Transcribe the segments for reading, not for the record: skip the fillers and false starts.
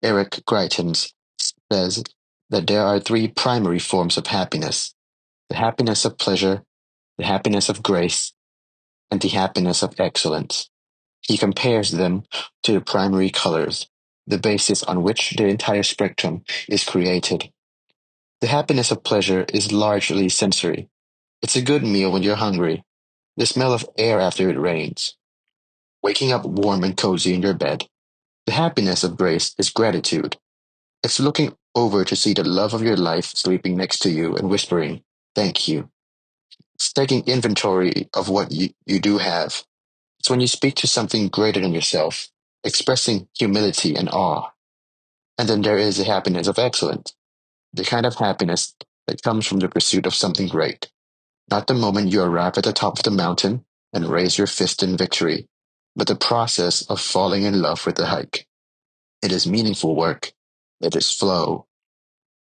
Eric Greitens says that there are three primary forms of happiness: the happiness of pleasure, the happiness of grace, and the happiness of excellence. He compares them to the primary colors, the basis on which the entire spectrum is created. The happiness of pleasure is largely sensory. It's a good meal when you're hungry, the smell of air after it rains, waking up warm and cozy in your bed. The happiness of grace is gratitude. It's looking over to see the love of your life sleeping next to you and whispering, "Thank you." It's taking inventory of what you do have. It's when you speak to something greater than yourself, expressing humility and awe. And then there is the happiness of excellence, the kind of happiness that comes from the pursuit of something great, not the moment you arrive at the top of the mountain and raise your fist in victory, but the process of falling in love with the hike. It is meaningful work. It is flow.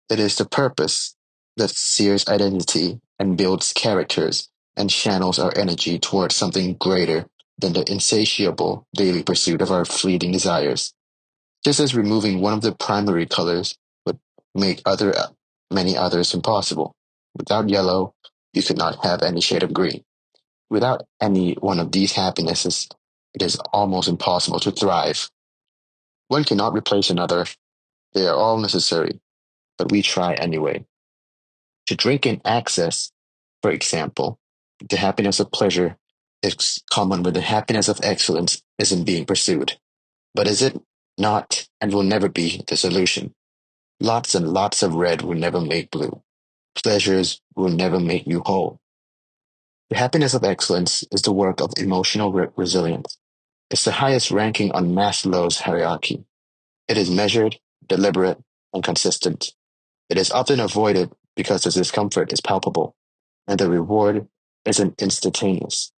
It is the purpose that sears identity and builds characters and channels our energy towards something greater than the insatiable daily pursuit of our fleeting desires. Just as removing one of the primary colors would make many others impossible. Without yellow, you could not have any shade of green. Without any one of these happinesses, it is almost impossible to thrive. One cannot replace another. They are all necessary, but we try anyway. To drink in excess, for example, the happiness of pleasure is common with the happiness of excellence isn't being pursued. But is it not and will never be the solution? Lots and lots of red will never make blue. Pleasures will never make you whole. The happiness of excellence is the work of emotional resilience. It's the highest ranking on Maslow's hierarchy. It is measured, deliberate, and consistent. It is often avoided because the discomfort is palpable and the reward isn't instantaneous.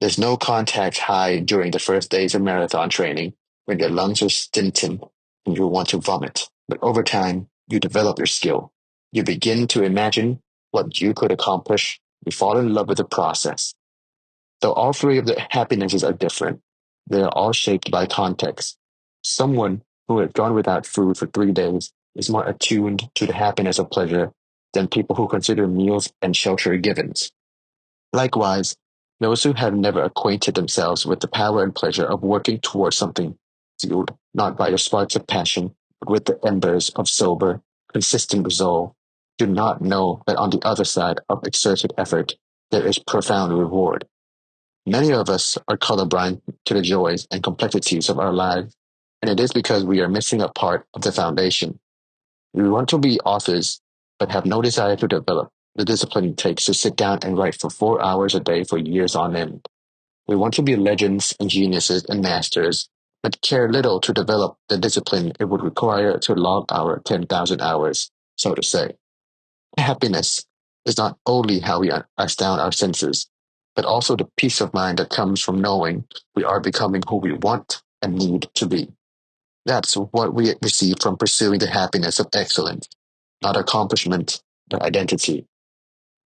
There's no contact high during the first days of marathon training when your lungs are stinting and you want to vomit. But over time, you develop your skill. You begin to imagine what you could accomplish. You fall in love with the process. Though all three of the happinesses are different, they are all shaped by context. Someone who had gone without food for 3 days is more attuned to the happiness of pleasure than people who consider meals and shelter givens. Likewise, those who have never acquainted themselves with the power and pleasure of working towards something, fueled not by the sparks of passion, but with the embers of sober, consistent resolve, do not know that on the other side of exerted effort there is profound reward. Many of us are colorblind to the joys and complexities of our lives, and it is because we are missing a part of the foundation. We want to be authors, but have no desire to develop the discipline it takes to sit down and write for 4 hours a day for years on end. We want to be legends and geniuses and masters, but care little to develop the discipline it would require to log our 10,000 hours, so to say. Happiness is not only how we astound our senses, but also the peace of mind that comes from knowing we are becoming who we want and need to be. That's what we receive from pursuing the happiness of excellence, not accomplishment, but identity,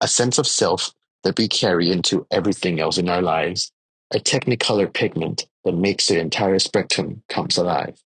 a sense of self that we carry into everything else in our lives, a technicolor pigment that makes the entire spectrum comes alive.